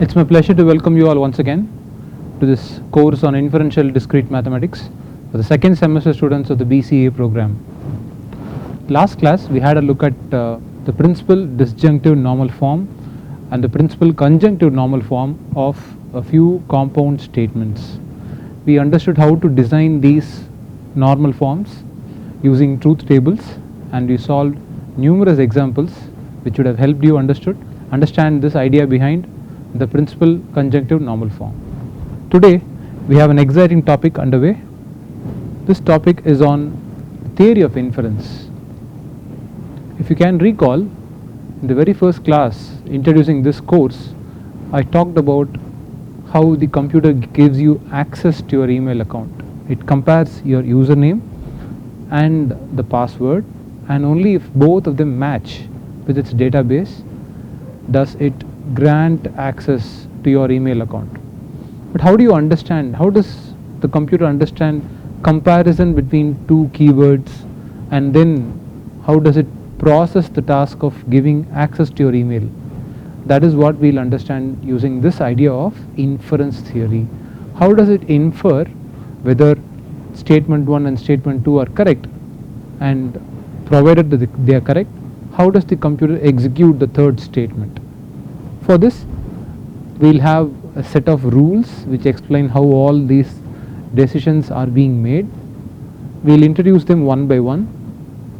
It's my pleasure to welcome you all once again to this course on inferential discrete mathematics for the second semester students of the BCA program. Last class we had a look at the principal disjunctive normal form and the principal conjunctive normal form of a few compound statements. We understood how to design these normal forms using truth tables, and we solved numerous examples which would have helped you understand this idea behind the principal conjunctive normal form. Today we have an exciting topic underway. This topic is on theory of inference. If you can recall, in the very first class introducing this course, I talked about how the computer gives you access to your email account. It compares your username and the password, and only if both of them match with its database does it grant access to your email account. But how do you understand, how does the computer understand comparison between two keywords, and then how does it process the task of giving access to your email? That is what we'll understand using this idea of inference theory. How does it infer whether statement 1 and statement 2 are correct, and provided that they are correct, how does the computer execute the third statement? For this we'll have a set of rules which explain how all these decisions are being made. We'll introduce them one by one.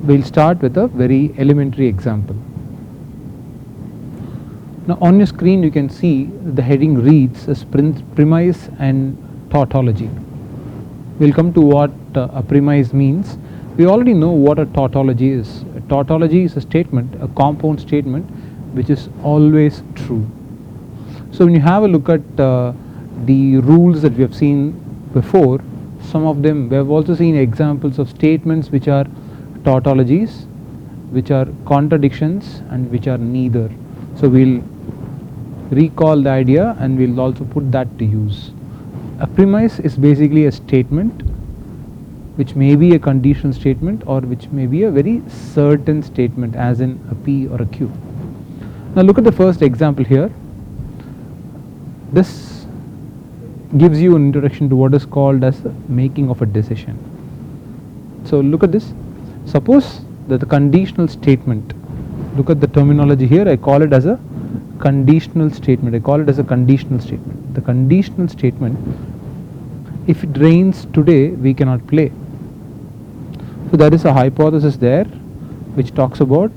We'll start with a very elementary example. Now on your screen you can see the heading reads as premise and tautology. We'll come to what a premise means. We already know what a tautology is. A tautology is a statement, a compound statement which is always true. So when you have a look at the rules that we have seen before, some of them we have also seen examples of statements which are tautologies, which are contradictions, and which are neither. So we'll recall the idea and we'll also put that to use. A premise is basically a statement which may be a conditional statement or which may be a very certain statement, as in a P or a Q. Now look at the first example here. This gives you an introduction to what is called as the making of a decision. So look at this. Suppose that the conditional statement, look at the terminology here, I call it as a conditional statement. The conditional statement, if it rains today we cannot play. So there is a hypothesis there which talks about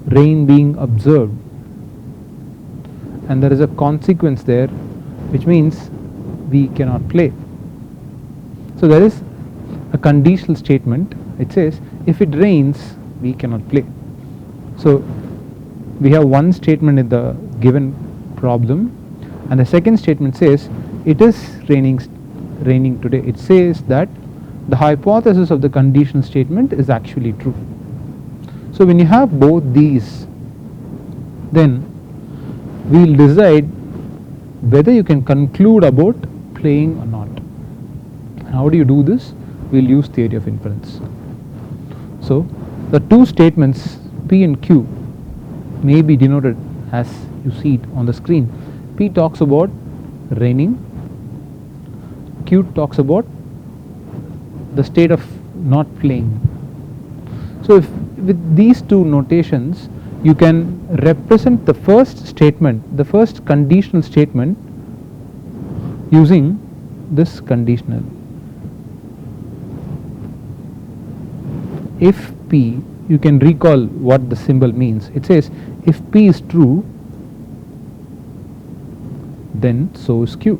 rain being observed, and there is a consequence there which means we cannot play. So there is a conditional statement. It says if it rains we cannot play. So we have one statement in the given problem, and the second statement says it is raining today. It says that the hypothesis of the conditional statement is actually true. So when you have both these, then we will decide whether you can conclude about playing or not. And how do you do this? We will use theory of inference. So the two statements P and Q may be denoted as you see it on the screen. P talks about raining, Q talks about the state of not playing. So if with these two notations you can represent the first statement, the first conditional statement, using this conditional. If P, you can recall what the symbol means. It says if P is true, then so is Q.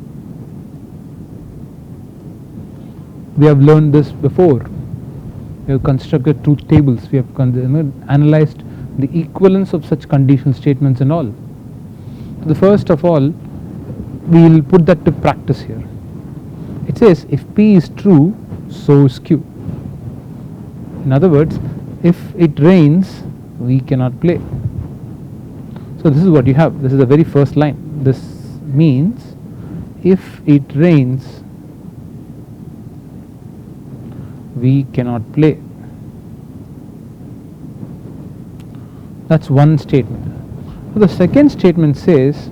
We have learned this before. We have constructed truth tables. We have analyzed the equivalence of such conditional statements and all. The first of all, we will put that to practice here. It says if P is true, so is Q. In other words, if it rains we cannot play. So this is what you have. This is the very first line. This means if it rains we cannot play. That's one statement. So the second statement says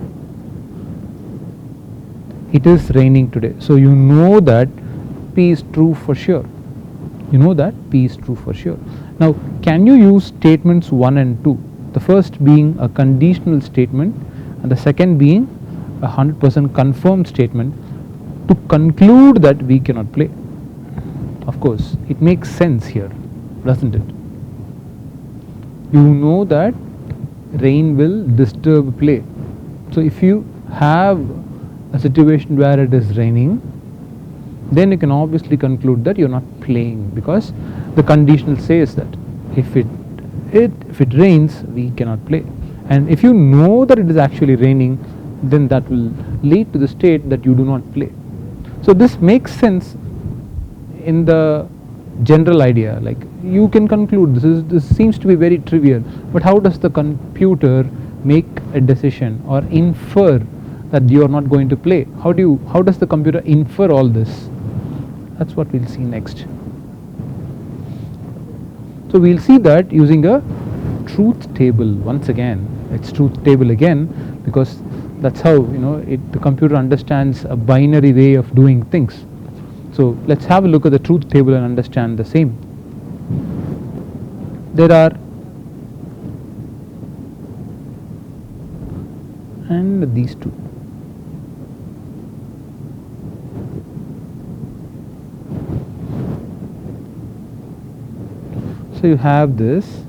it is raining today. So you know that P is true for sure. You know that P is true for sure. Now, can you use statements 1 and 2? The first being a conditional statement and the second being a 100% confirmed statement to conclude that we cannot play. Of course, it makes sense here, doesn't it? You know that rain will disturb play. So if you have a situation where it is raining, then you can obviously conclude that you're not playing, because the conditional says that if it rains, we cannot play. And if you know that it is actually raining, then that will lead to the state that you do not play. So this makes sense in the general idea, like you can conclude this seems to be very trivial, but how does the computer make a decision or infer that you are not going to play? How does the computer infer all this? That's what we'll see next. So we'll see that using a truth table. Once again, it's truth table again, because that's how the computer understands a binary way of doing things. So let's have a look at the truth table and understand the same. There are, and these two. So you have this.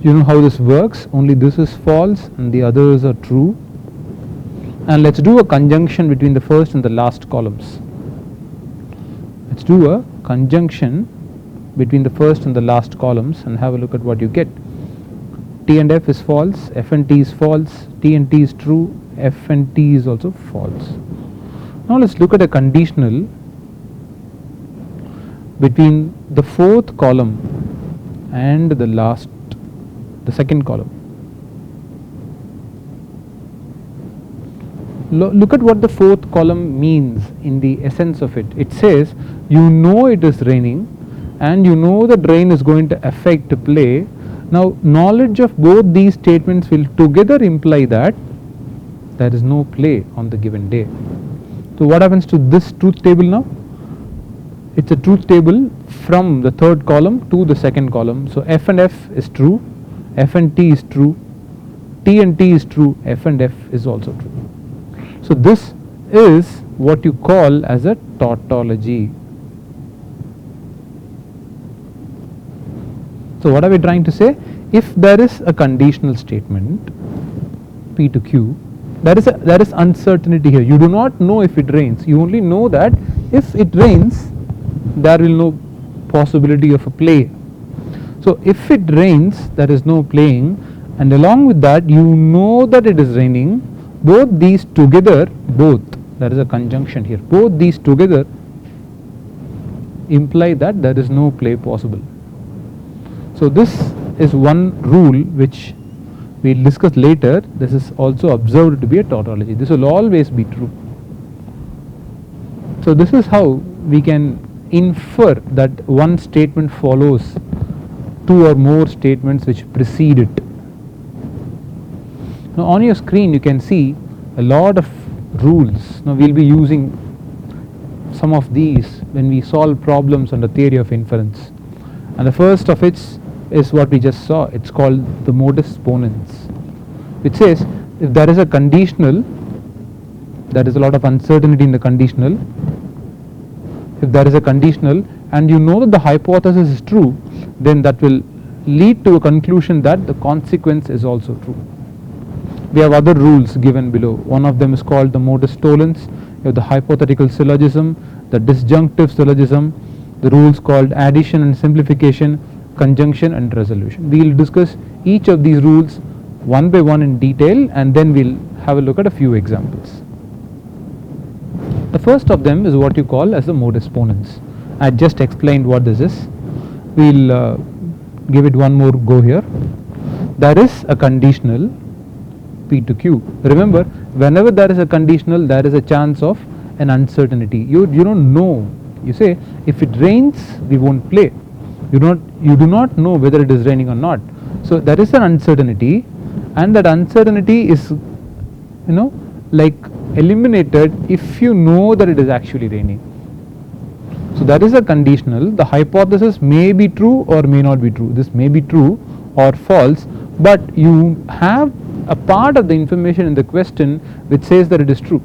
You know how this works, only this is false and the others are true. And let's do a conjunction between the first and the last columns. Let's do a conjunction between the first and the last columns and have a look at what you get. T and F is false, F and T is false, T and T is true, F and T is also false. Now let's look at a conditional between the fourth column and the second column. Look at what the fourth column means in the essence of it. It says you know it is raining and you know that rain is going to affect play. Now knowledge of both these statements will together imply that there is no play on the given day. So what happens to this truth table now? It's a truth table from the third column to the second column. So F and F is true, F and T is true, T and T is true, F and F is also true. So this is what you call as a tautology. So what are we trying to say? If there is a conditional statement P to Q, there is uncertainty here. You do not know if it rains. You only know that if it rains, there will no possibility of a play. So if it rains, there is no playing, and along with that you know that it is raining. Both these together, there is a conjunction here, both these together imply that there is no play possible. So this is one rule which we will discuss later. This is also observed to be a tautology. This will always be true. So this is how we can infer that one statement follows two or more statements which precede it. Now on your screen you can see a lot of rules. Now we will be using some of these when we solve problems on the theory of inference, and the first of which is what we just saw. It's called the modus ponens, which says if there is a conditional, there is a lot of uncertainty in the conditional. If there is a conditional and you know that the hypothesis is true, then that will lead to a conclusion that the consequence is also true. We have other rules given below. One of them is called the modus tollens. You have the hypothetical syllogism, the disjunctive syllogism, the rules called addition and simplification, conjunction and resolution. We will discuss each of these rules one by one in detail, and then we will have a look at a few examples. The first of them is what you call as the modus ponens. I just explained what this is. We will give it one more go here. There is a conditional P to Q. Remember, whenever there is a conditional, there is a chance of an uncertainty. You don't know. You say if it rains, we won't play. You do not know whether it is raining or not. So there is an uncertainty, and that uncertainty is, like eliminated if you know that it is actually raining. So that is a conditional. The hypothesis may be true or may not be true. This may be true or false, but you have a part of the information in the question which says that it is true.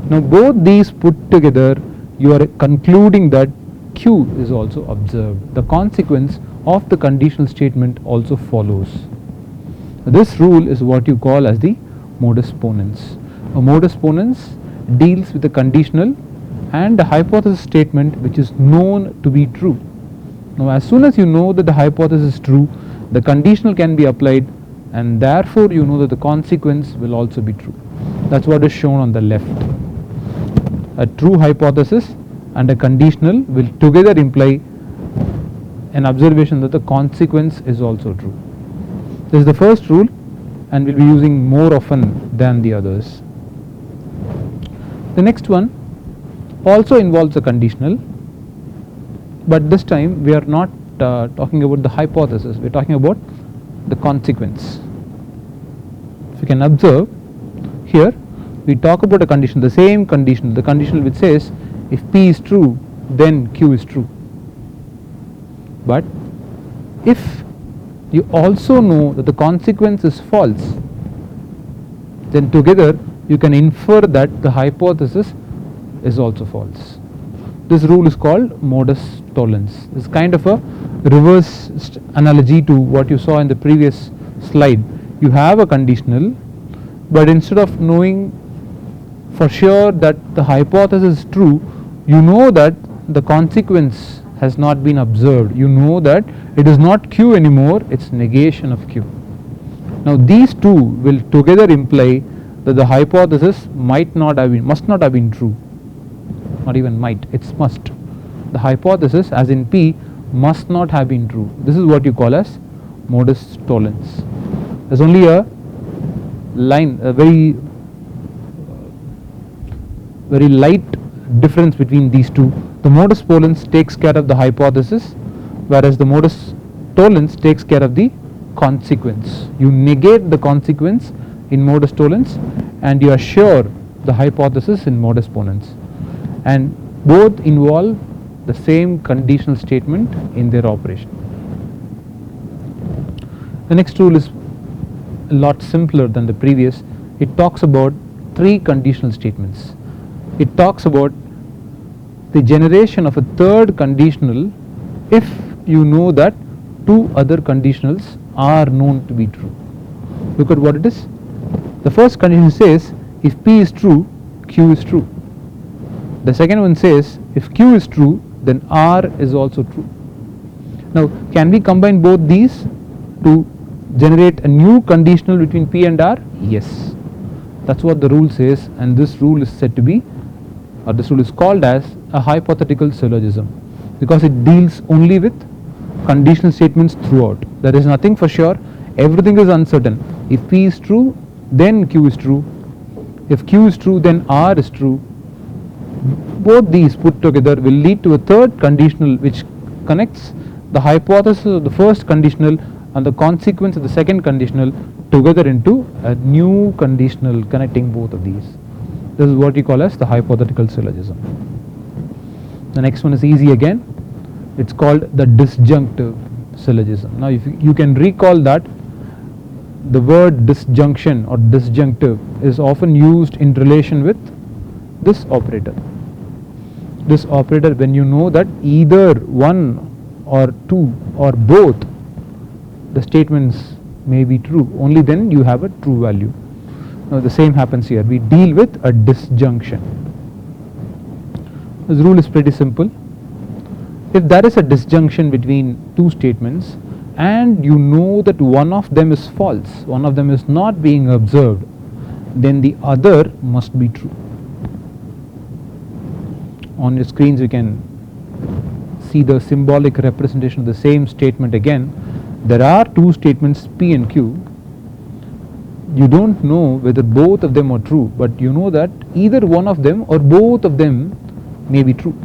Now both these put together, you are concluding that Q is also observed. The consequence of the conditional statement also follows. This rule is what you call as the modus ponens. A modus ponens deals with the conditional and the hypothesis statement which is known to be true. Now as soon as you know that the hypothesis is true, the conditional can be applied, and therefore you know that the consequence will also be true. That's what is shown on the left. A true hypothesis and a conditional will together imply an observation that the consequence is also true. This is the first rule, and we'll be using more often than the others. The next one also involves a conditional, but this time we are not talking about the hypothesis, we are talking about the consequence. If you can observe here, we talk about a condition, the same condition, the conditional which says if P is true, then Q is true. But if you also know that the consequence is false, then together you can infer that the hypothesis is also false. This rule is called modus tollens. It's kind of a reverse analogy to what you saw in the previous slide. You have a conditional, but instead of knowing for sure that the hypothesis is true, you know that the consequence has not been observed. You know that it is not Q anymore, it's negation of Q. Now these two will together imply that the hypothesis must not have been true. Not even might, it's must. The hypothesis, as in P, must not have been true. This is what you call as modus tollens. There's only a line, a very light difference between these two. The modus ponens takes care of the hypothesis, whereas the modus tollens takes care of the consequence. You negate the consequence in modus tollens and you assure the hypothesis in modus ponens, and both involve the same conditional statement in their operation. The next rule is a lot simpler than the previous. It talks about three conditional statements. It talks about the generation of a third conditional if you know that two other conditionals are known to be true. Look at what it is. The first condition says if P is true, Q is true. The second one says if Q is true, then R is also true. Now can we combine both these to generate a new conditional between P and R? Yes. That's what the rule says, and this rule is said to be, or this rule is called as a hypothetical syllogism, because it deals only with conditional statements throughout. There is nothing for sure, everything is uncertain. If P is true, then Q is true. If Q is true, then R is true. Both these put together will lead to a third conditional which connects the hypothesis of the first conditional and the consequence of the second conditional together into a new conditional connecting both of these. This is what you call as the hypothetical syllogism. The next one is easy again. It's called the disjunctive syllogism. Now if you can recall that the word disjunction or disjunctive is often used in relation with this operator. This operator, when you know that either one or two or both the statements may be true, only then you have a true value. Now the same happens here. We deal with a disjunction. This rule is pretty simple. If there is a disjunction between two statements and you know that one of them is false, one of them is not being observed, then the other must be true. On your screens you can see the symbolic representation of the same statement again. There are two statements P and Q. You don't know whether both of them are true, but you know that either one of them or both of them may be true.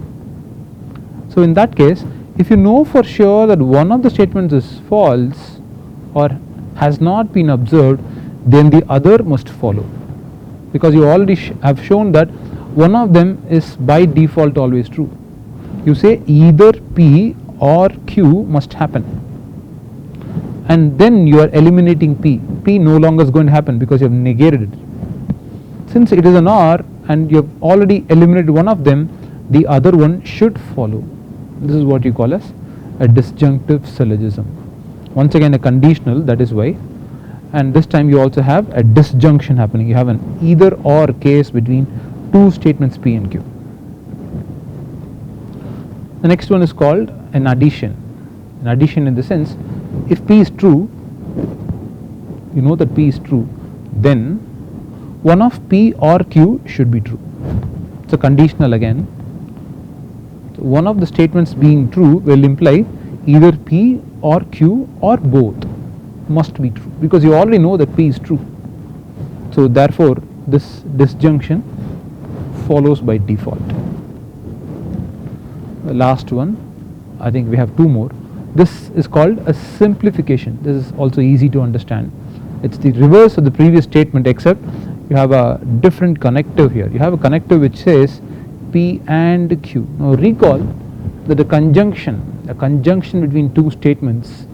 So in that case, if you know for sure that one of the statements is false, or has not been observed, then the other must follow, because you already have shown that one of them is by default always true. You say either P or Q must happen, and then you are eliminating P. P no longer is going to happen because you have negated it. Since it is an OR and you have already eliminated one of them, the other one should follow. This is what you call as a disjunctive syllogism. Once again a conditional, that is why, and this time you also have a disjunction happening. You have an either or case between two statements P and Q. The next one is called an addition. An addition in the sense, if P is true, you know that P is true, then one of P or Q should be true. It's a conditional again. So one of the statements being true will imply either P or Q or both must be true, because you already know that P is true. So therefore this disjunction follows by default. The last one, I think we have two more. This is called a simplification. This is also easy to understand. It's the reverse of the previous statement, except you have a different connective here. You have a connective which says P and Q. Now recall that a conjunction between two statements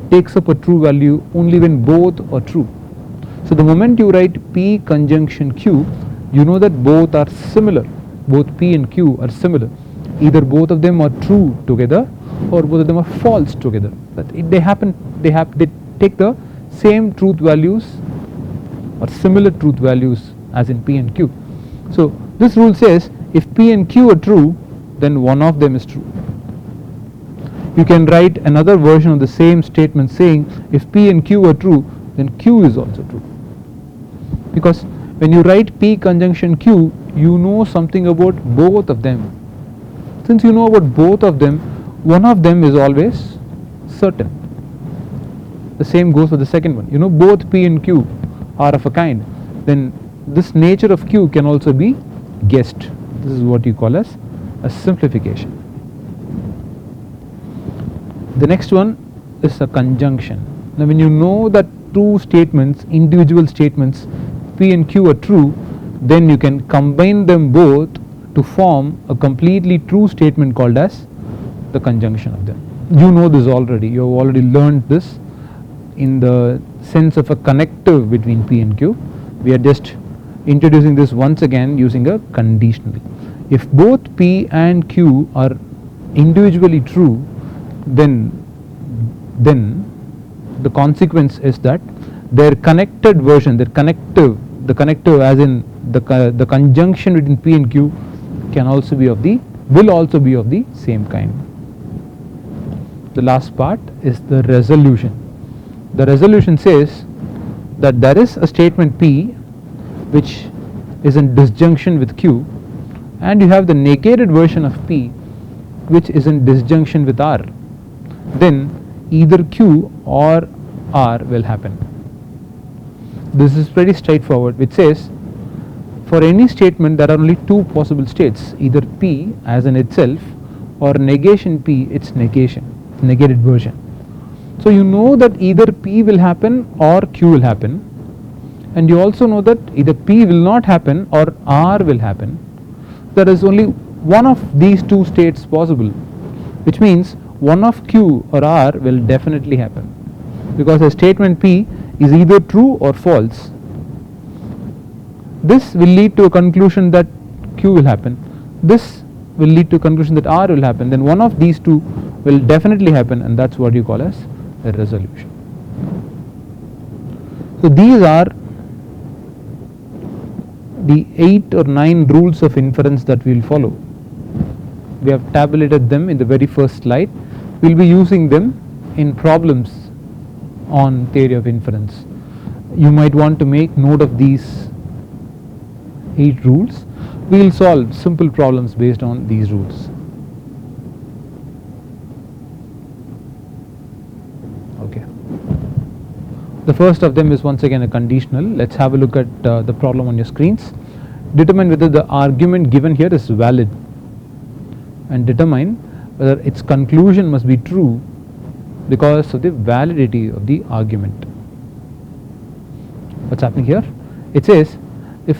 takes up a true value only when both are true. So the moment you write P conjunction Q, you know that both are similar. Both P and Q are similar. Either both of them are true together or both of them are false together. But they take the same truth values or similar truth values as in P and Q. So this rule says if P and Q are true, then one of them is true. You can write another version of the same statement saying if P and Q are true, then Q is also true. Because when you write P conjunction Q, you know something about both of them. Since you know about both of them, one of them is always certain. The same goes for the second one. You know both P and Q are of a kind, then this nature of Q can also be guessed. This is what you call as a simplification. The next one is a conjunction. Now when you know that two statements, individual statements P and Q are true, then you can combine them both to form a completely true statement called as the conjunction of them. You know this already. You have already learned this in the sense of a connective between P and Q. We are just introducing this once again using a conditional. If both P and Q are individually true, then the consequence is that their connected version, the connective as in the conjunction between P and Q will also be of the same kind. The last part is the resolution. The resolution says that there is a statement P which is in disjunction with Q, and you have the negated version of P which is in disjunction with R. Then either Q or R will happen. This is pretty straightforward, which says for any statement there are only two possible states, either P as in itself or negation P, its negation, negated version. So you know that either P will happen or Q will happen, and you also know that either P will not happen or R will happen. There is only one of these two states possible, which means one of Q or R will definitely happen, because a statement P is either true or false. This will lead to a conclusion that Q will happen. This will lead to a conclusion that R will happen. Then one of these two will definitely happen, and that's what you call as a resolution. So these are the 8 or 9 rules of inference that we will follow. We have tabulated them in the very first slide. We will be using them in problems on theory of inference. You might want to make note of these 8 rules. We will solve simple problems based on these rules. Okay. The first of them is once again a conditional. Let's have a look at the problem on your screens. Determine whether the argument given here is valid, and determine whether its conclusion must be true because of the validity of the argument. What's happening here? It says if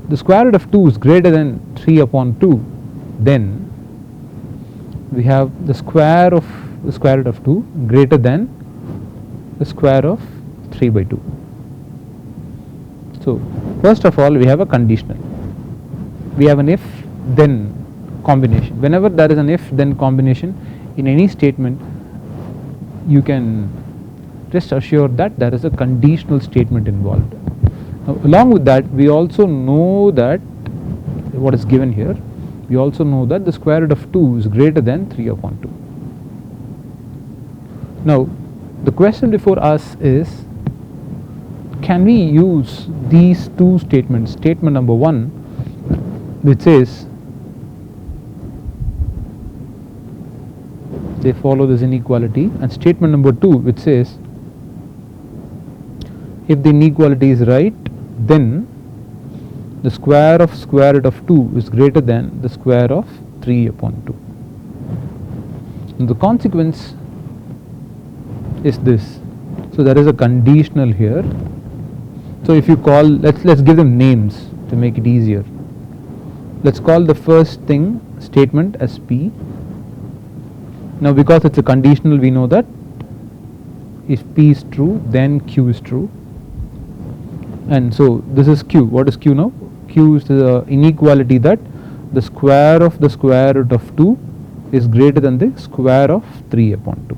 the square root of 2 is greater than 3 upon 2, then we have the square root of 2 greater than the square of 3 by 2. So first of all, we have a conditional. We have an if then combination. Whenever there is an if then combination in any statement, you can rest assured that there is a conditional statement involved. Now, along with that, we also know that what is given here, we also know that the square root of 2 is greater than 3 upon 2. Now the question before us is, can we use these two statements, statement number 1 which says they follow this inequality, and statement number 2 which says if the inequality is right, then the square root of 2 is greater than the square of 3 upon 2. And the consequence is this. So there is a conditional here. So if you call, let's give them names to make it easier. Let's call the first thing statement as P. Now because it's a conditional, we know that if P is true, then Q is true. And so this is Q. What is Q now? Q is the inequality that the square root of 2 is greater than the square of 3 upon 2.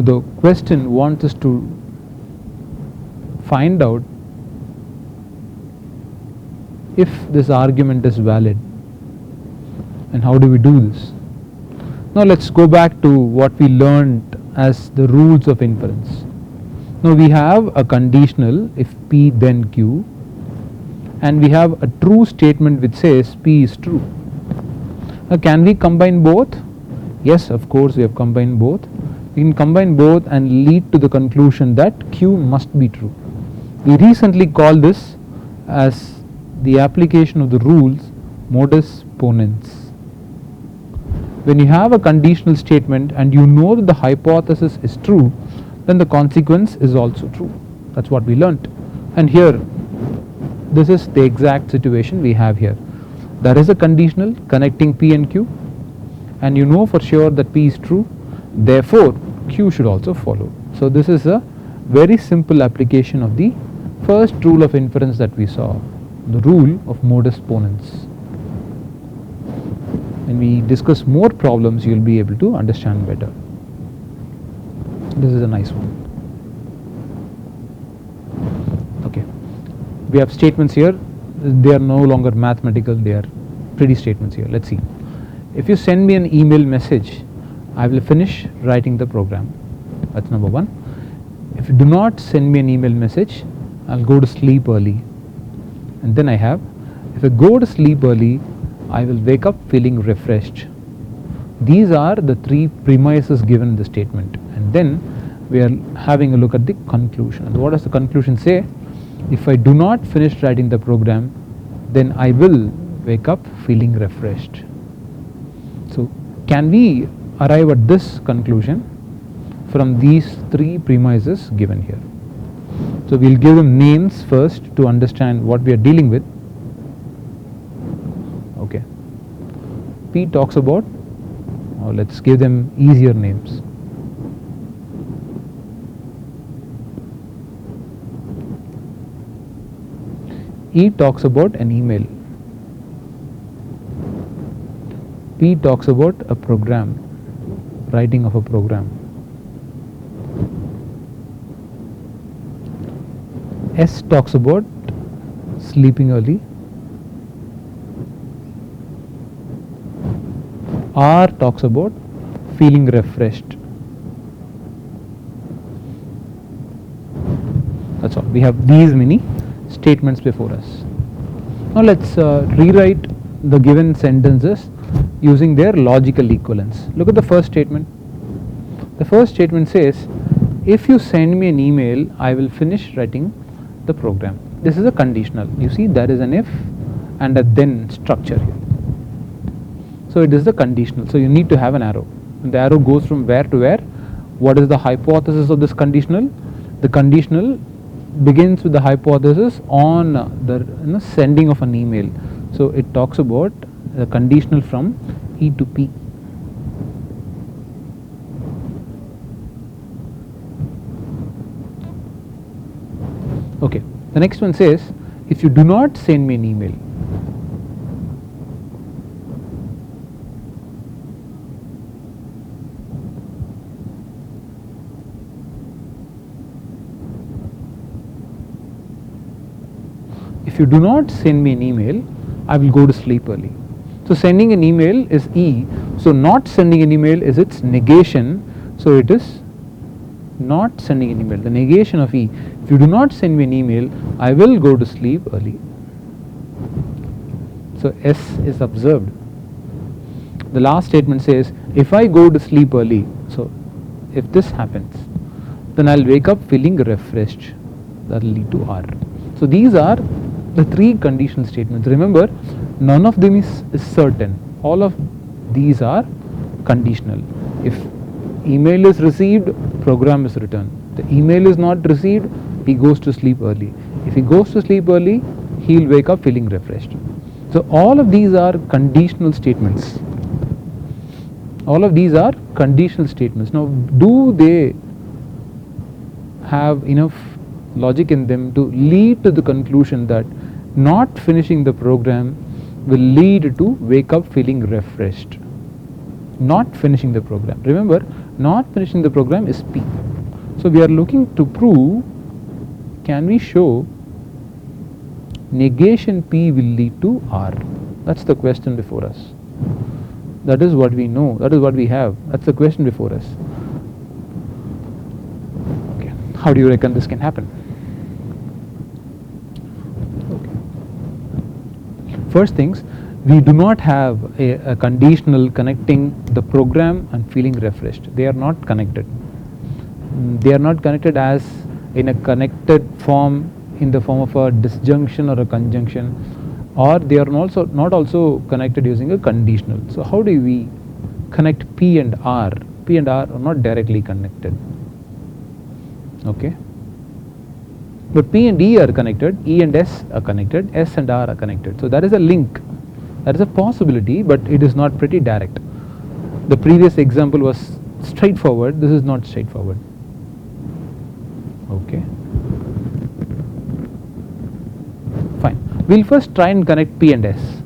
The question wants us to find out if this argument is valid, and how do we do this? Now let's go back to what we learned as the rules of inference. Now we have a conditional if P then Q, and we have a true statement which says P is true. Now can we combine both? Yes, of course we have combined both. We can combine both and lead to the conclusion that Q must be true. We recently called this as the application of the rules modus ponens. When you have a conditional statement and you know that the hypothesis is true, then the consequence is also true. That's what we learnt. And here, this is the exact situation we have here. There is a conditional connecting P and Q, and you know for sure that P is true, therefore Q should also follow. So this is a very simple application of the first rule of inference that we saw, the rule of modus ponens. When we discuss more problems, you will be able to understand better. This is a nice one. Okay, we have statements here. They are no longer mathematical, they are pretty statements here. Let's see. If you send me an email message, I will finish writing the program. That's number 1. If you do not send me an email message, I'll go to sleep early. And then I have, if I go to sleep early, I will wake up feeling refreshed. These are the 3 premises given in the statement, and then we are having a look at the conclusion. And what does the conclusion say? If I do not finish writing the program, then I will wake up feeling refreshed. So can we arrive at this conclusion from these 3 premises given here? So we'll give them names first to understand what we are dealing with. Okay, P talks about, or let's give them easier names. E talks about an email. P talks about a program, writing of a program. S talks about sleeping early. R talks about feeling refreshed. That's all. We have these many statements before us. Now let's rewrite the given sentences using their logical equivalence. Look at the first statement. The first statement says, if you send me an email, I will finish writing the program. This is a conditional. You see, there is an if and a then structure here. So it is the conditional. So you need to have an arrow. And the arrow goes from where to where. What is the hypothesis of this conditional? The conditional begins with the hypothesis on the sending of an email. So it talks about the conditional from E to P. Okay, the next one says, if you do not send me an email, if you do not send me an email, I will go to sleep early. So sending an email is E, so not sending an email is its negation, so it is not sending an email, the negation of E. If you do not send me an email, I will go to sleep early. So S is observed. The last statement says, if I go to sleep early, so if this happens, then I'll wake up feeling refreshed. That will lead to R. So these are the three conditional statements. Remember, none of them is certain. All of these are conditional. If email is received, program is returned. The email is not received, he goes to sleep early. If he goes to sleep early, he will wake up feeling refreshed. So all of these are conditional statements. All of these are conditional statements. Now, do they have enough logic in them to lead to the conclusion that not finishing the program will lead to wake up feeling refreshed? Not finishing the program. Remember, not finishing the program is P. So we are looking to prove, can we show negation P will lead to R? That's the question before us. That is what we know, that is what we have. That's the question before us. Okay. How do you reckon this can happen? Okay. First things, we do not have a conditional connecting the program and feeling refreshed. They are not connected. They are not connected as in a connected form, in the form of a disjunction or a conjunction, or they are also not also connected using a conditional. So how do we connect P and R? P and R are not directly connected. Okay. But P and E are connected, E and S are connected, S and R are connected. So that is a link. That is a possibility, but it is not pretty direct. The previous example was straightforward, this is not straightforward. Okay. Fine. We'll first try and connect P and S,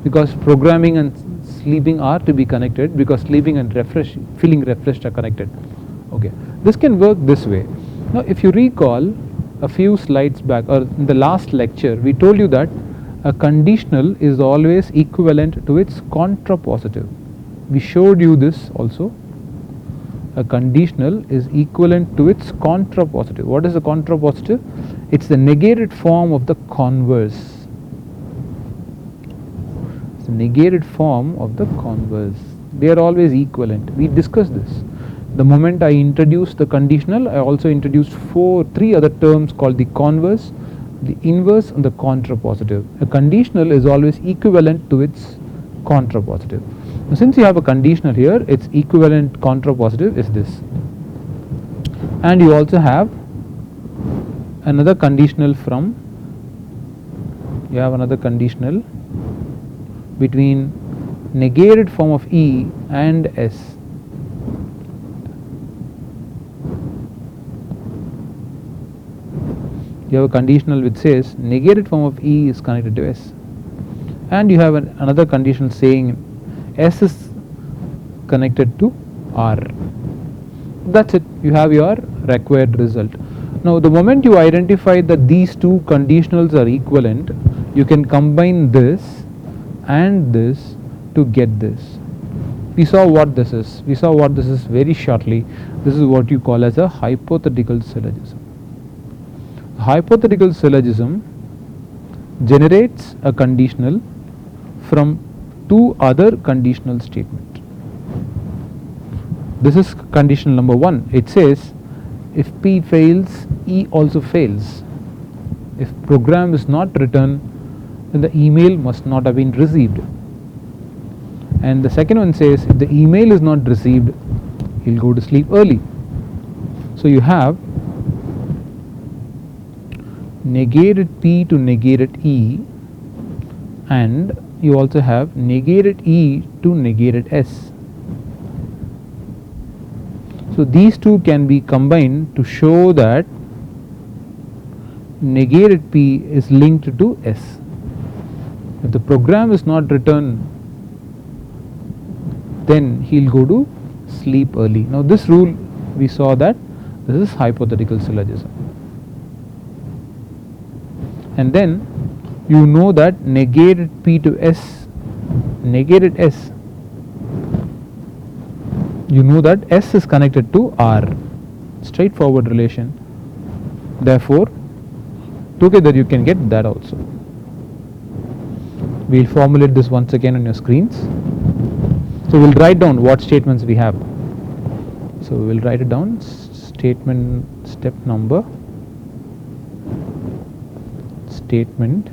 because programming and sleeping are to be connected, because sleeping and feeling refreshed are connected. Okay. This can work this way. Now, if you recall a few slides back, or in the last lecture, we told you that a conditional is always equivalent to its contrapositive. We showed you this also. A conditional is equivalent to its contrapositive. What is the contrapositive? It's the negated form of the converse. It's the negated form of the converse. They are always equivalent. We discussed this. The moment I introduced the conditional, I also introduced three other terms called the converse, the inverse and the contrapositive. A conditional is always equivalent to its contrapositive. Now, since you have a conditional here, its equivalent contrapositive is this. And you also have another conditional between negated form of E and S. You have a conditional which says negated form of E is connected to S, and you have another conditional saying S is connected to R. That's it. You have your required result. Now, the moment you identify that these two conditionals are equivalent, you can combine this and this to get this. We saw what this is. We saw what this is very shortly. This is what you call as a hypothetical syllogism. Hypothetical syllogism generates a conditional from two other conditional statements. This is conditional number 1. It says if P fails, E also fails. If program is not returned, then the email must not have been received. And the second one says if the email is not received, he'll go to sleep early. So you have negated P to negated E, and you also have negated E to negated S. So these two can be combined to show that negated P is linked to S. If the program is not returned, then he'll go to sleep early. Now this rule, we saw that this is hypothetical syllogism. And then you know that negated P to S, negated S, you know that S is connected to R, straightforward relation. Therefore, together you can get that also. We'll formulate this once again on your screens. So we'll write down what statements we have. So we'll write it down. Statement, step number, statement,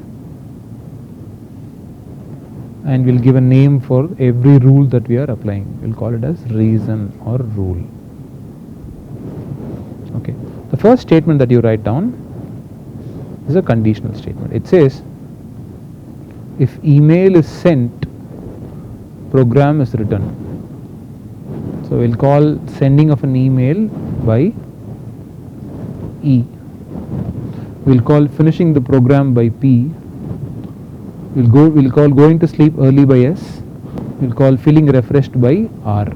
and we'll give a name for every rule that we are applying. We'll call it as reason or rule. Okay. The first statement that you write down is a conditional statement. It says if email is sent, program is written. So we'll call sending of an email by E. We'll call finishing the program by P. We'll call going to sleep early by S. We'll call feeling refreshed by R.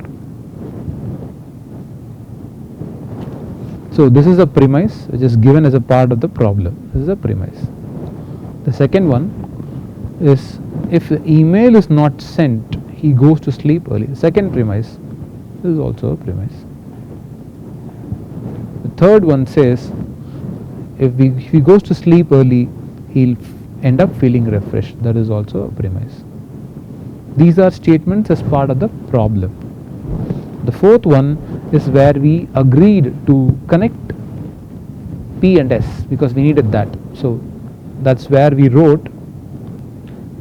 So this is a premise which is given as a part of the problem. This is a premise. The second one is if the email is not sent, he goes to sleep early. Second premise. This is also a premise. The third one says if he goes to sleep early, he'll end up feeling refreshed. That is also a premise. These are statements as part of the problem. The fourth one is where we agreed to connect P and S because we needed that. So that's where we wrote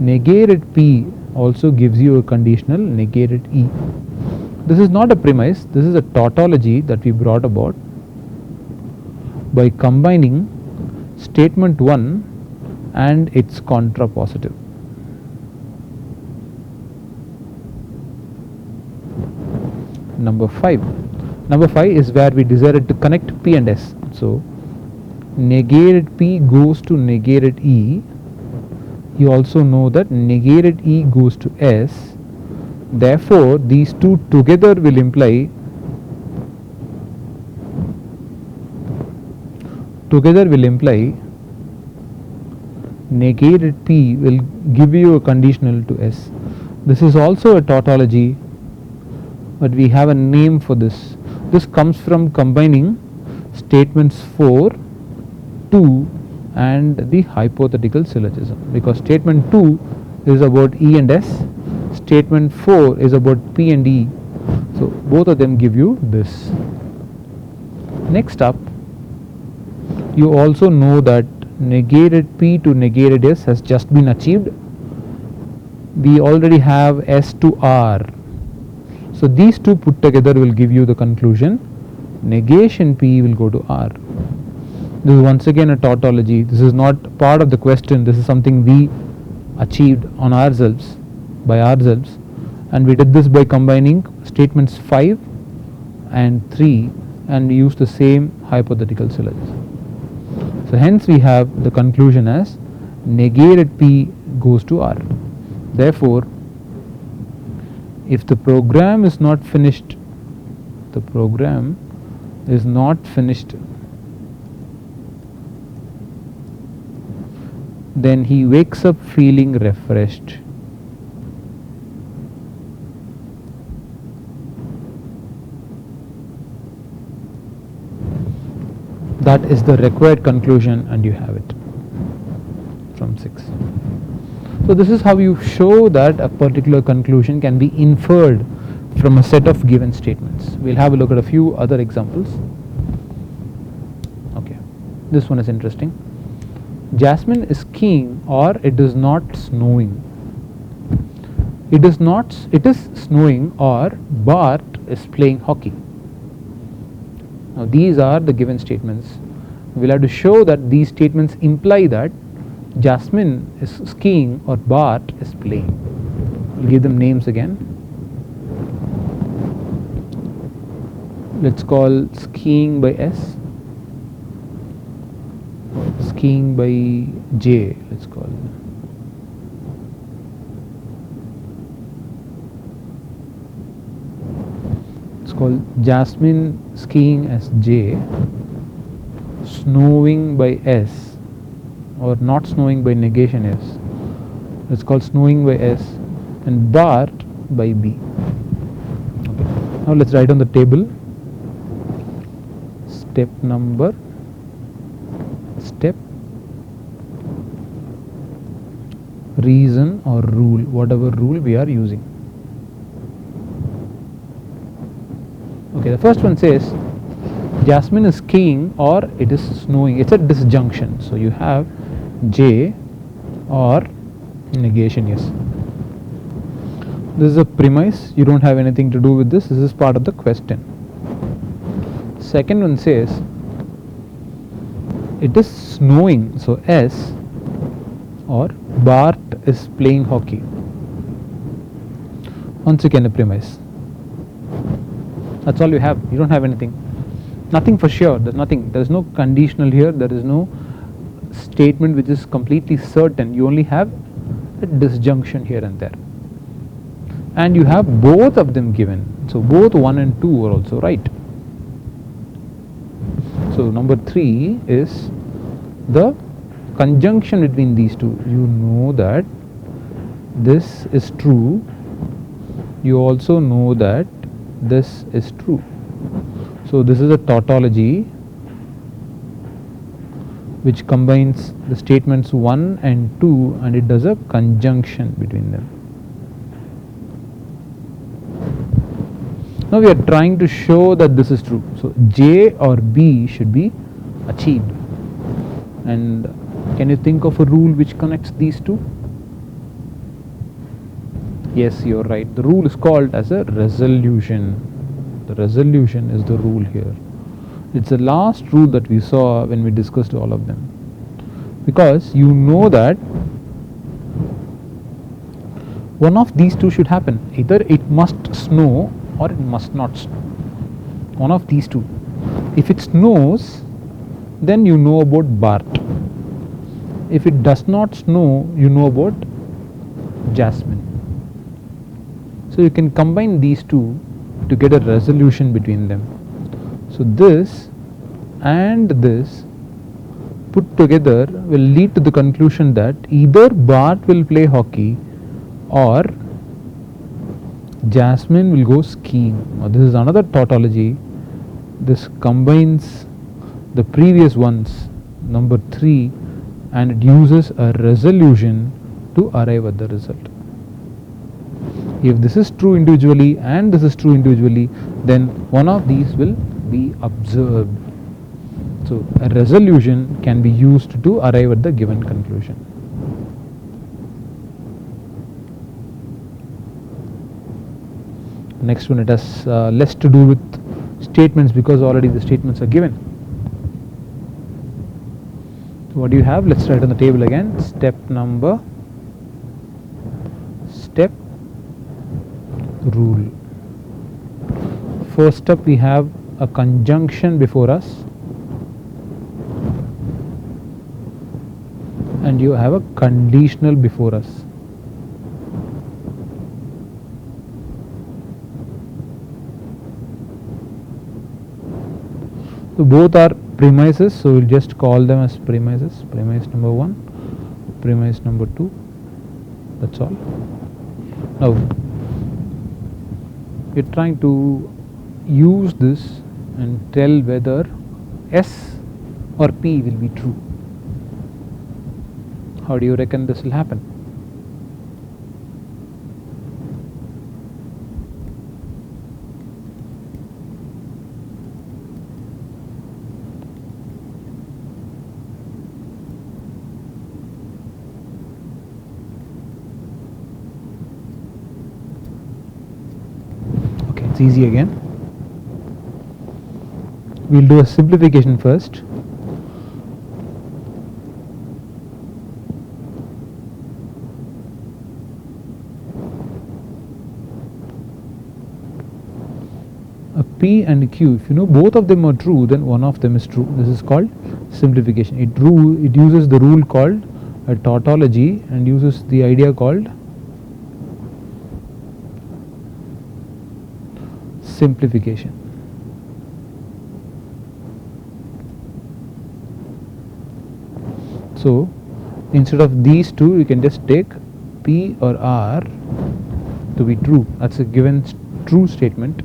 negated P also gives you a conditional negated E. This is not a premise, this is a tautology that we brought about by combining statement 1 and its contrapositive. Number 5. Number 5 is where we decided to connect P and S. So negated P goes to negated E. You also know that negated E goes to S. Therefore, these two together will imply negated P will give you a conditional to S. This is also a tautology, but we have a name for this. This comes from combining statements 4, 2 and the hypothetical syllogism, because statement 2 is about E and S, statement 4 is about P and E. So both of them give you this. Next up, you also know that negated P to negated S has just been achieved. We already have S to R. So these two put together will give you the conclusion negation P will go to R. This is once again a tautology. This is not part of the question. This is something we achieved on ourselves, by ourselves, and we did this by combining statements 5 and 3 and we used the same hypothetical syllogism. So hence we have the conclusion as negated P goes to R. Therefore, if the program is not finished, then he wakes up feeling refreshed. That is the required conclusion, and you have it from 6. So this is how you show that a particular conclusion can be inferred from a set of given statements. We'll have a look at a few other examples. Okay, this one is interesting. Jasmine is skiing or it is not snowing. It is not. It is snowing, or Bart is playing hockey. Now these are the given statements. We'll have to show that these statements imply that Jasmine is skiing or Bart is playing. We'll give them names again. Let's call skiing by S, skiing by J. Let's call. It's called Jasmine skiing as J, snowing by S, or not snowing by negation S. It's called snowing by S, and Bart by B. Okay. Now let's write on the table. Step, reason or rule, whatever rule we are using. Okay, the first one says Jasmine is skiing or it is snowing. It's a disjunction, so you have J or negation. Yes, this is a premise. You don't have anything to do with this. This is part of the question. Second one says it is snowing, so S, or Bart is playing hockey. Once again a premise. That's all you have. You don't have anything. Nothing for sure. There's nothing. There's no conditional here. There is no statement which is completely certain. You only have a disjunction here and there. And you have both of them given. So both 1 and 2 are also right. So number 3 is the conjunction between these two. You know that this is true. You also know that this is true. So this is a tautology which combines the statements 1 and 2, and it does a conjunction between them. Now we are trying to show that this is true. So J or B should be achieved. And can you think of a rule which connects these two? Yes, you're right. The rule is called as a resolution. The resolution is the rule here. It's the last rule that we saw when we discussed all of them. Because you know that one of these two should happen. Either it must snow or it must not snow. One of these two. If it snows, then you know about Bart. If it does not snow, you know about Jasmine. So you can combine these two to get a resolution between them. So this and this put together will lead to the conclusion that either Bart will play hockey or Jasmine will go skiing. Now this is another tautology. This combines the previous ones, number 3, and it uses a resolution to arrive at the result. If this is true individually and this is true individually, then one of these will be observed. So a resolution can be used to arrive at the given conclusion. Next one, it has less to do with statements because already the statements are given. So what do you have? Let's write on the table again. Step, rule. First up, we have a conjunction before us, and you have a conditional before us. So both are premises, so we'll just call them as premises. Premise number 1, premise number 2. That's all. Now we're trying to use this and tell whether S or P will be true. How do you reckon this will happen? That's easy again. We'll do a simplification first. A P and a Q, if you know both of them are true, then one of them is true. This is called simplification. It uses the rule called a tautology and uses the idea called simplification. So instead of these two, you can just take P or R to be true. That's a given true statement.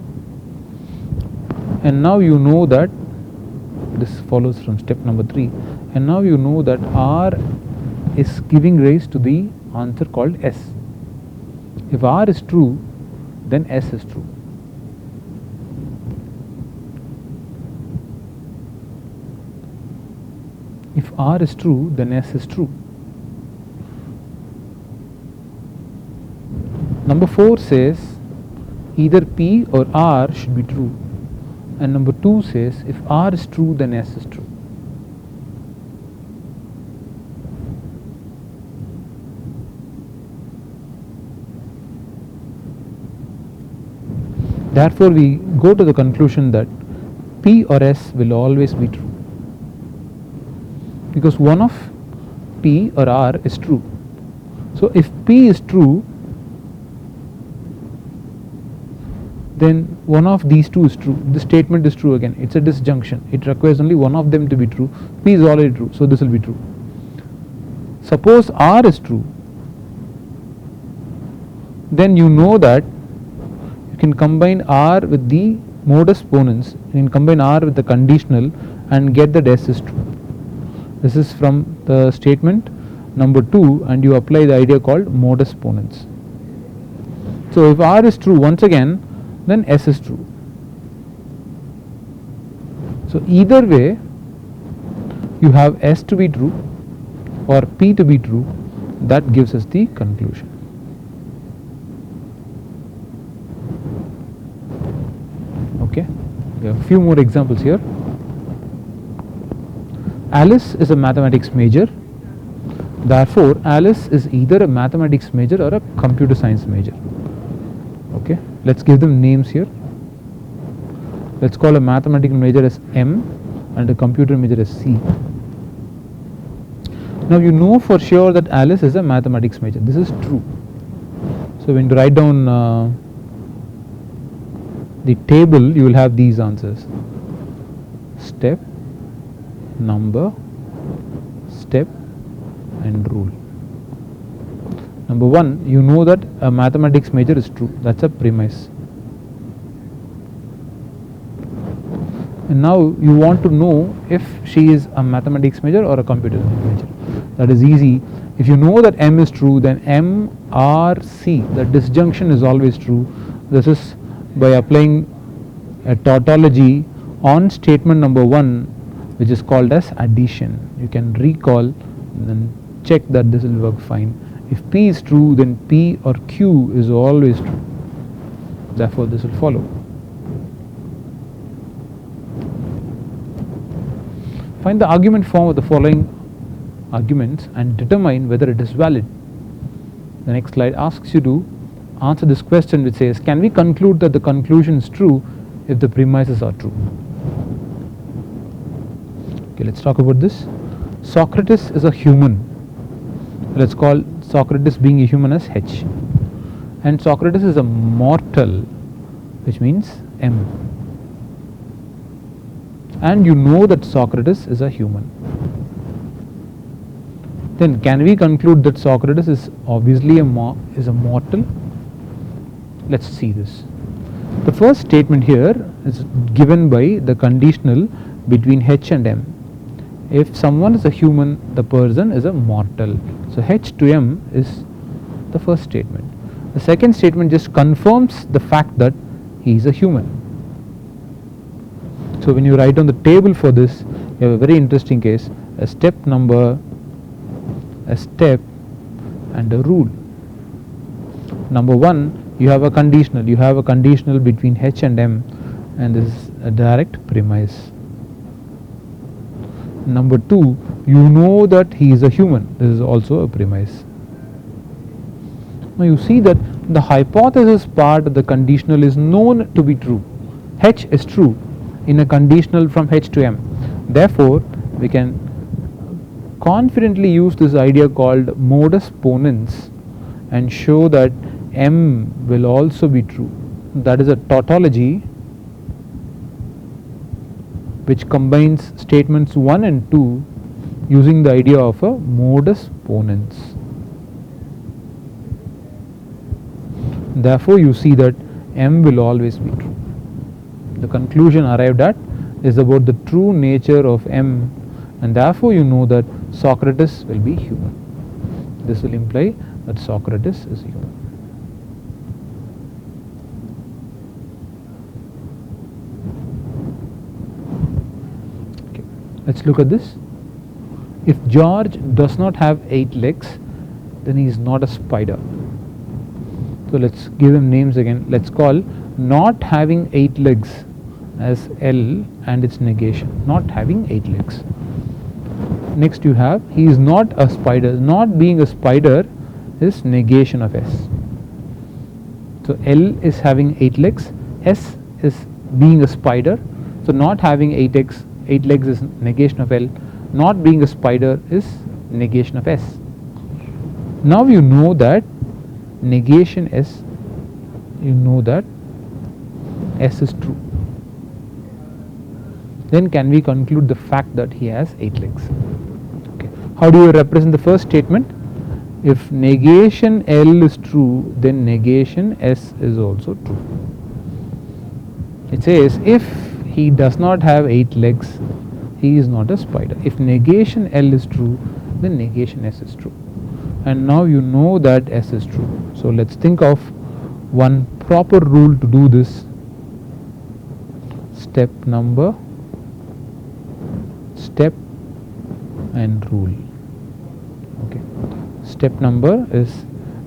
And now you know that this follows from step number 3. And now you know that R is giving rise to the answer called S. If R is true, then S is true. If R is true, then S is true. Number 4 says either P or R should be true. And number 2 says if R is true, then S is true. Therefore, we go to the conclusion that P or S will always be true, because one of P or R is true. So if P is true, then one of these two is true. This statement is true again. It's a disjunction. It requires only one of them to be true. P is already true, so this will be true. Suppose R is true, then you know that you can combine R with the modus ponens, you can combine R with the conditional and get that S is true. This is from the statement number 2, and you apply the idea called modus ponens. So if R is true once again, then S is true. So either way, you have S to be true or P to be true. That gives us the conclusion. Okay, we have a few more examples here. Alice is a mathematics major. Therefore, Alice is either a mathematics major or a computer science major. Okay, let's give them names here. Let's call a mathematical major as M and a computer major as C. Now you know for sure that Alice is a mathematics major. This is true. So when you write down the table, you will have these answers: step, number, step and rule. Number 1, you know that a mathematics major is true. That's a premise. And now you want to know if she is a mathematics major or a computer major. That is easy. If you know that M is true, then M, R, C, the disjunction is always true. This is by applying a tautology on statement number 1, which is called as addition. You can recall and then check that this will work fine. If P is true, then P or Q is always true. Therefore, this will follow. Find the argument form of the following arguments and determine whether it is valid. The next slide asks you to answer this question, which says, can we conclude that the conclusion is true if the premises are true? Okay, let's talk about this. Socrates is a human. Let's call Socrates being a human as H. And Socrates is a mortal, which means M. And you know that Socrates is a human. Then can we conclude that Socrates is obviously a mortal? Let's see this. The first statement here is given by the conditional between H and M. If someone is a human, the person is a mortal. So H to M is the first statement. The second statement just confirms the fact that he is a human. So when you write on the table for this, you have a very interesting case: a step number, a step and a rule. Number 1, you have a conditional between H and M, and this is a direct premise. Number 2, you know that he is a human. This is also a premise. Now you see that the hypothesis part of the conditional is known to be true. H is true in a conditional from H to M. Therefore, we can confidently use this idea called modus ponens and show that M will also be true. That is a tautology which combines statements 1 and 2 using the idea of a modus ponens. Therefore, you see that M will always be true. The conclusion arrived at is about the true nature of M, and therefore you know that Socrates will be human. This will imply that Socrates is human. Okay, let's look at this. If George does not have 8 legs, then he is not a spider. So let's give them names again. Let's call not having 8 legs as L and its negation. Not having 8 legs. Next you have he is not a spider. Not being a spider is negation of S. So L is having 8 legs. S is being a spider. So not having 8 legs is negation of L. Not being a spider is negation of S. Now you know that negation S, you know that S is true. Then can we conclude the fact that he has 8 legs? Okay. How do you represent the first statement? If negation L is true, then negation S is also true. It says if he does not have 8 legs, he is not a spider. If negation L is true, then negation S is true. And now you know that S is true. So let's think of one proper rule to do this. Step and rule. Okay. Step number is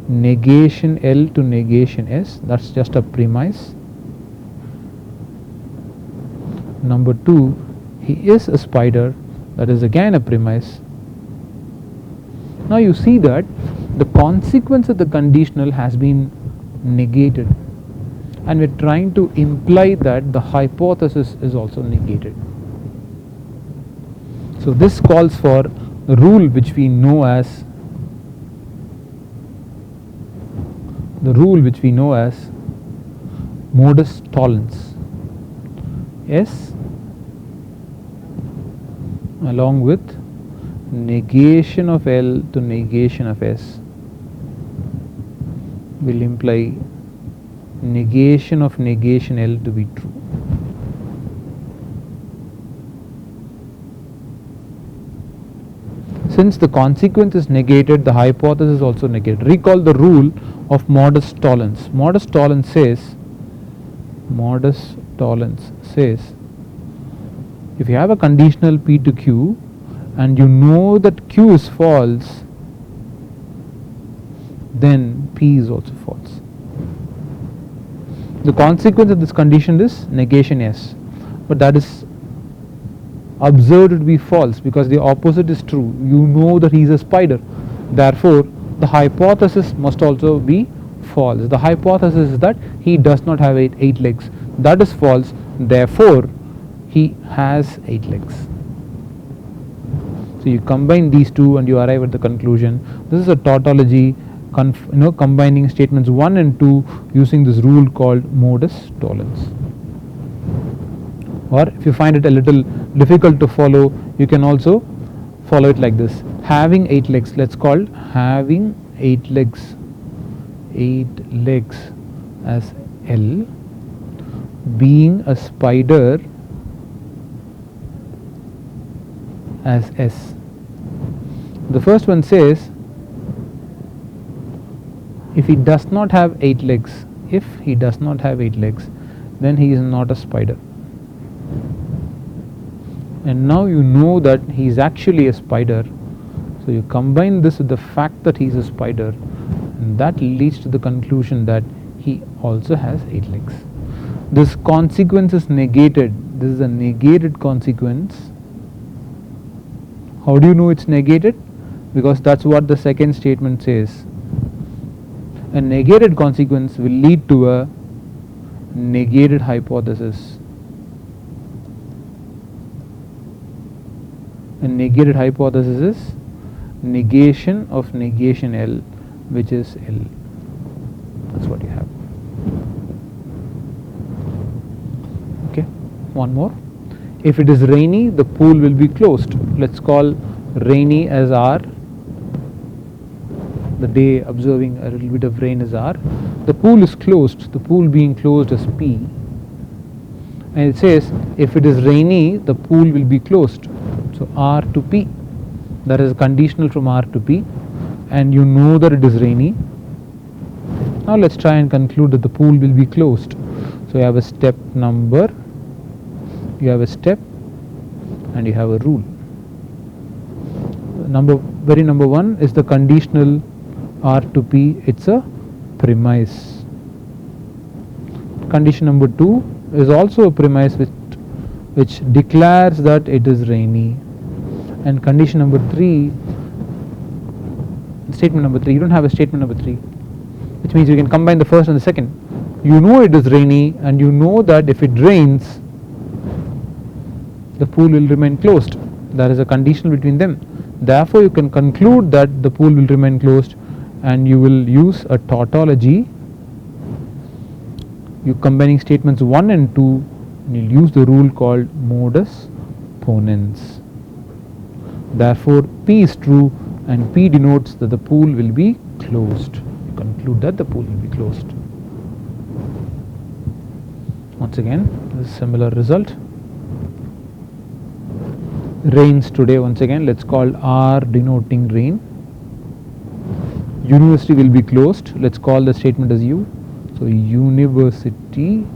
negation L to negation S. That's just a premise. Number 2, he is a spider. That is again a premise. Now you see that the consequence of the conditional has been negated, and we're trying to imply that the hypothesis is also negated. So this calls for the rule which we know as modus tollens. S along with negation of L to negation of S will imply negation of negation L to be true. Since the consequence is negated, the hypothesis is also negated. Recall the rule of modus tollens. Modus tollens says if you have a conditional P to Q and you know that Q is false, then P is also false. The consequence of this condition is negation S, but that is observed to be false because the opposite is true. You know that he is a spider. Therefore, the hypothesis must also be false. The hypothesis is that he does not have 8 legs. That is false. Therefore, he has 8 legs. So you combine these two and you arrive at the conclusion. This is a tautology, combining statements 1 and 2 using this rule called modus tollens. Or if you find it a little difficult to follow, you can also follow it like this. Having 8 legs, let's call having 8 legs as L, being a spider as S. The first one says if he does not have 8 legs, then he is not a spider. And now you know that he is actually a spider. So you combine this with the fact that he is a spider, and that leads to the conclusion that he also has 8 legs. This consequence is negated. This is a negated consequence. How do you know it's negated? Because that's what the second statement says. A negated consequence will lead to a negated hypothesis. A negated hypothesis is negation of negation L, which is L. That's what you have. Okay, one more. If it is rainy, the pool will be closed. Let's call rainy as R. The day observing a little bit of rain is R. The pool is closed. The pool being closed is P. And it says if it is rainy, the pool will be closed. So R to P. That is conditional from R to P. And you know that it is rainy. Now let's try and conclude that the pool will be closed. So you have a step number, you have a step, and you have a rule. Very number one is the conditional R to P. It's a premise. Condition number two is also a premise which declares that it is rainy. And condition number three, statement number three, you don't have a statement number three, which means you can combine the first and the second. You know it is rainy, and you know that if it rains, the pool will remain closed. There is a condition between them. Therefore, you can conclude that the pool will remain closed, and you will use a tautology. You combining statements 1 and 2, and you'll use the rule called modus ponens. Therefore, P is true, and P denotes that the pool will be closed. You conclude that the pool will be closed. Once again, this is a similar result. Rains today. Once again, let's call R denoting rain. University will be closed. Let's call the statement as U. So university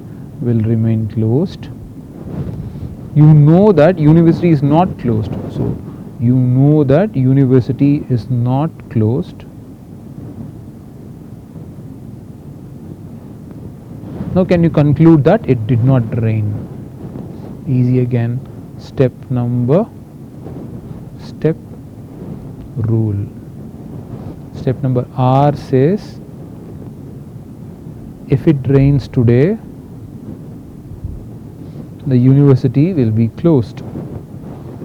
will remain closed. You know that university is not closed. So you know that university is not closed. Now can you conclude that it did not rain? Easy again. Step rule. Step number R says if it rains today, the university will be closed.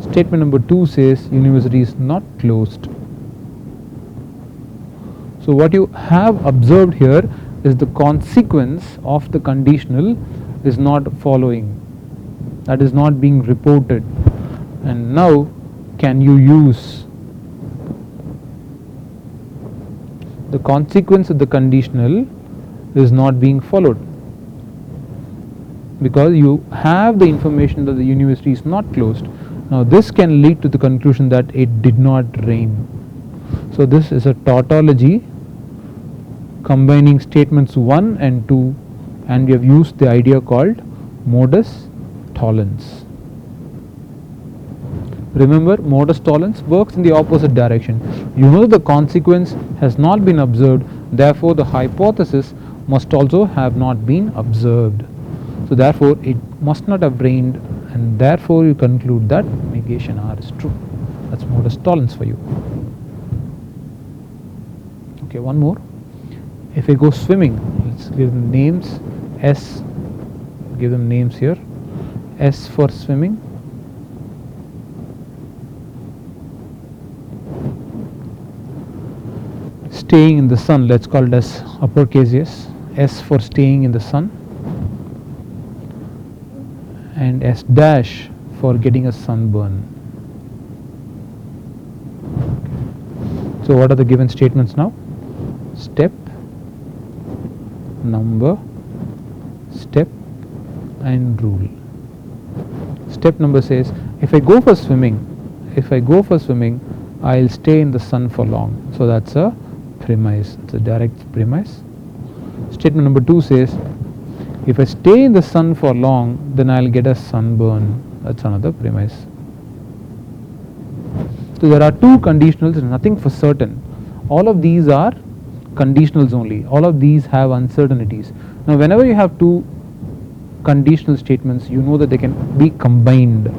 Statement number 2 says university is not closed. So what you have observed here is the consequence of the conditional is not following. That is not being reported. And now can you use the consequence of the conditional is not being followed, because you have the information that the university is not closed. Now this can lead to the conclusion that it did not rain. So this is a tautology combining statements 1 and 2, and we have used the idea called modus tollens. Remember, modus tollens works in the opposite direction. You know the consequence has not been observed, therefore the hypothesis must also have not been observed. So therefore it must not have rained, and therefore you conclude that negation R is true. That's modus tollens for you. Okay, one more. If I go swimming, let's give them names. S, give them names here. S for swimming. Staying in the sun, let's call it as uppercase S for staying in the sun, and S dash for getting a sunburn. So what are the given statements now? Step, number, step, and rule. Step number says if I go for swimming, I'll stay in the sun for long. So that's a premise. It's a direct premise. Statement number 2 says if I stay in the sun for long, then I'll get a sunburn. That's another premise. So there are 2 conditionals and nothing for certain. All of these are conditionals only. All of these have uncertainties. Now whenever you have two conditional statements, you know that they can be combined.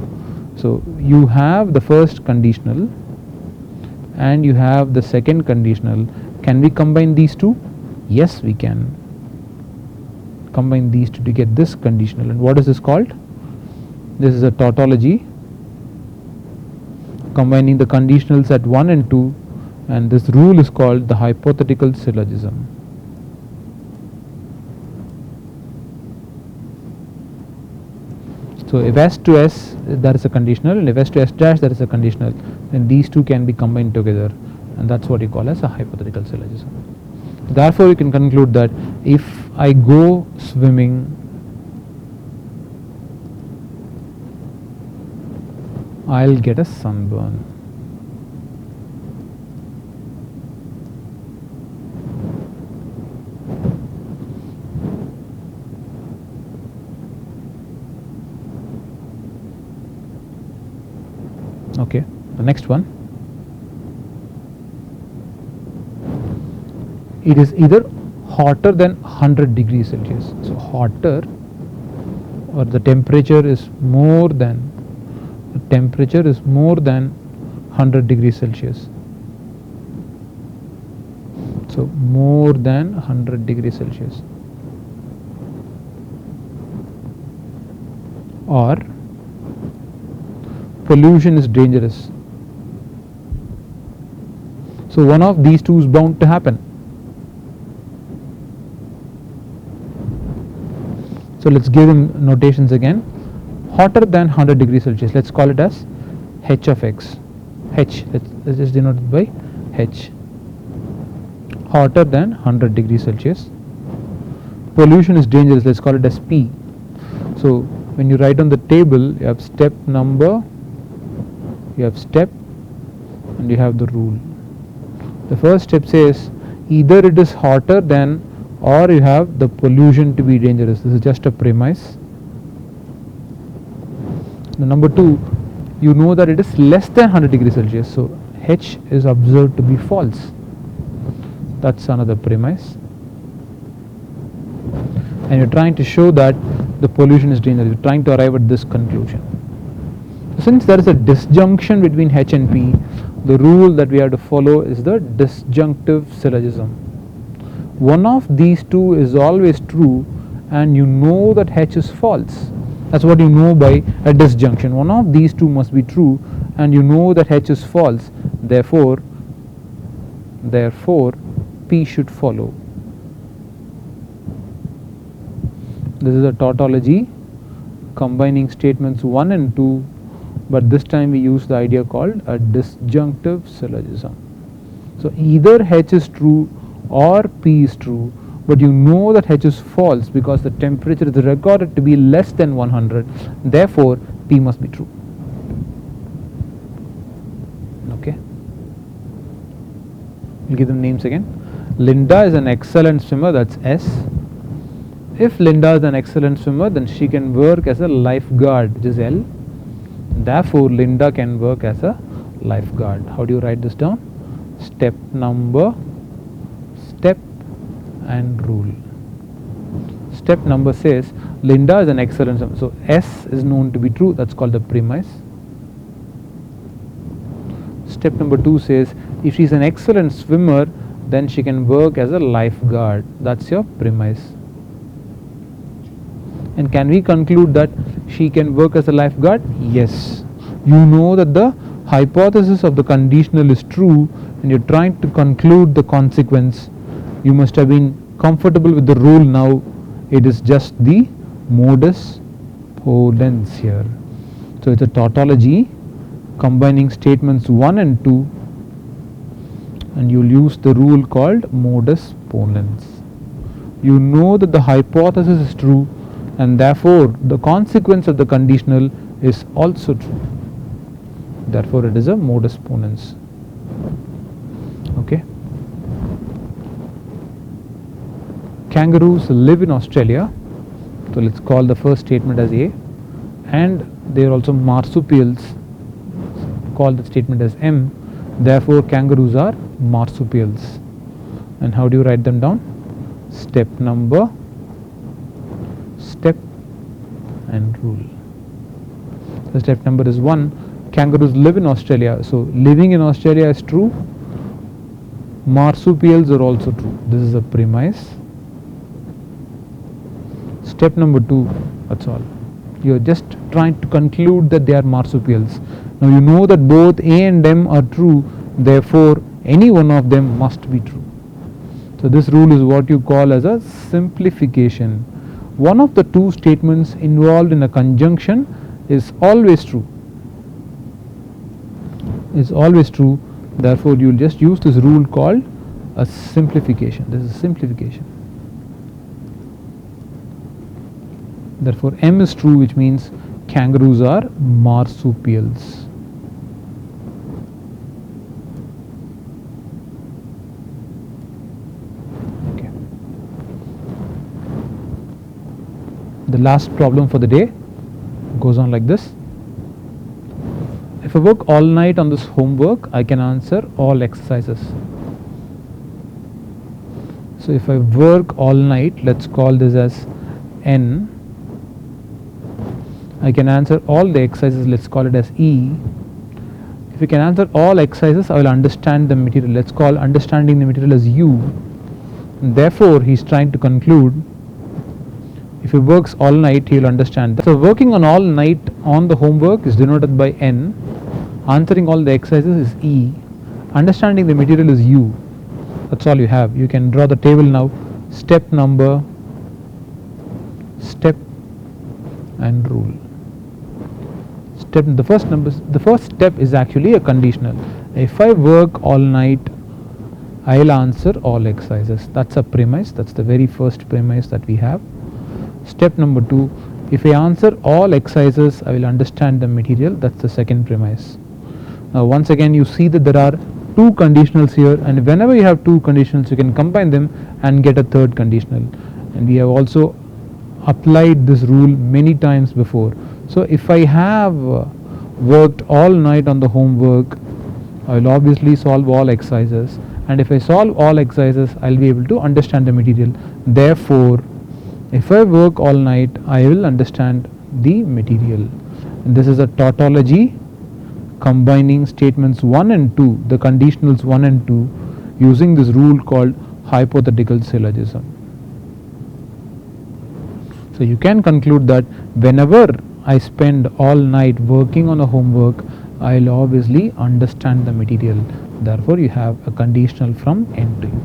So you have the first conditional and you have the second conditional. Can we combine these two? Yes, we can combine these two to get this conditional. And what is this called? This is a tautology, combining the conditionals at 1 and 2, and this rule is called the hypothetical syllogism. So if S to S, that is a conditional, and if S to S dash, that is a conditional, then these two can be combined together, and that's what you call as a hypothetical syllogism. Therefore you can conclude that if I go swimming, I'll get a sunburn. Okay, the next one. It is either hotter than 100 degrees Celsius. So hotter, or the temperature is more than 100 degrees Celsius. So more than 100 degrees Celsius. Or pollution is dangerous. So one of these two is bound to happen. So let's give them notations again. Hotter than 100 degrees Celsius, let's call it as H of X. H, let's just denote it by H. Hotter than 100 degrees Celsius. Pollution is dangerous, let's call it as P. So when you write on the table, you have step number, you have step, and you have the rule. The first step says either it is hotter than, or you have the pollution to be dangerous. This is just a premise. The number 2, you know that it is less than 100 degrees Celsius. So H is observed to be false. That's another premise. And you're trying to show that the pollution is dangerous. You're trying to arrive at this conclusion. Since there is a disjunction between H and P, the rule that we have to follow is the disjunctive syllogism. One of these two is always true, and you know that H is false. That's what you know by a disjunction. One of these two must be true, and you know that H is false. Therefore, P should follow. This is a tautology combining statements 1 and 2, but this time we use the idea called a disjunctive syllogism. So either H is true or P is true, but you know that H is false because the temperature is recorded to be less than 100. Therefore, P must be true. Okay. We'll give them names again. Linda is an excellent swimmer, that's S. If Linda is an excellent swimmer, then she can work as a lifeguard, which is L. Therefore, Linda can work as a lifeguard. How do you write this down? Step number, step, and rule. Step number says Linda is an excellent swimmer. So S is known to be true. That's called the premise. Step number 2 says if she is an excellent swimmer, then she can work as a lifeguard. That's your premise. And can we conclude that she can work as a lifeguard? Yes. You know that the hypothesis of the conditional is true, and you're trying to conclude the consequence. You must have been comfortable with the rule now. It is just the modus ponens here. So it's a tautology combining statements 1 and 2, and you'll use the rule called modus ponens. You know that the hypothesis is true, and therefore the consequence of the conditional is also true. Therefore it is a modus ponens. Okay. Kangaroos live in Australia. So let's call the first statement as A, and they are also marsupials. Call the statement as M. Therefore kangaroos are marsupials. And how do you write them down? Step number, step and rule. So step number is 1. Kangaroos live in Australia. So living in Australia is true. Marsupials are also true. This is a premise. Step number 2, that's all. You're just trying to conclude that they are marsupials. Now you know that both A and M are true, therefore any one of them must be true. So this rule is what you call as a simplification. One of the two statements involved in a conjunction is always true. Is always true, therefore you will just use this rule called a simplification. This is simplification. Therefore M is true, which means kangaroos are marsupials. Okay. The last problem for the day goes on like this. If I work all night on this homework, I can answer all exercises. So if I work all night, let's call this as N. I can answer all the exercises, let's call it as E. If you can answer all exercises, I will understand the material. Let's call understanding the material as U. And therefore, he is trying to conclude, if he works all night, he will understand that. So working on all night on the homework is denoted by N. Answering all the exercises is E. Understanding the material is U. That's all you have. You can draw the table now. Step number, step and rule. The first step is actually a conditional. If I work all night, I'll answer all exercises. That's a premise. That's the very first premise that we have. Step number 2, if I answer all exercises, I will understand the material. That's the second premise. Now once again you see that there are two conditionals here, and whenever you have two conditionals you can combine them and get a third conditional. And we have also applied this rule many times before. So if I have worked all night on the homework, I will obviously solve all exercises, and if I solve all exercises, I will be able to understand the material. Therefore, if I work all night, I will understand the material. And this is a tautology combining statements 1 and 2, the conditionals 1 and 2, using this rule called hypothetical syllogism. So you can conclude that whenever I spend all night working on a homework, I will obviously understand the material. Therefore, you have a conditional from N to U.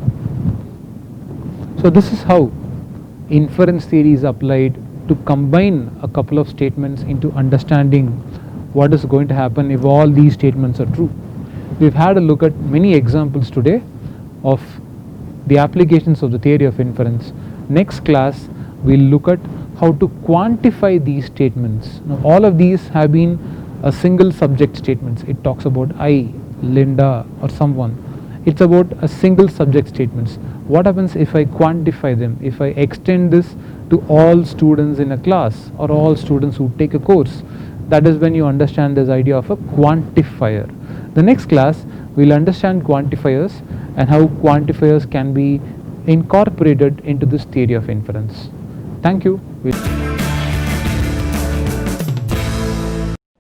So this is how inference theory is applied to combine a couple of statements into understanding what is going to happen if all these statements are true. We've had a look at many examples today of the applications of the theory of inference. Next class, we'll look at how to quantify these statements. Now, all of these have been a single subject statements. It talks about I, Linda or someone. It's about a single subject statements. What happens if I quantify them? If I extend this to all students in a class or all students who take a course? That is when you understand this idea of a quantifier. The next class, we'll understand quantifiers and how quantifiers can be incorporated into this theory of inference. Thank you.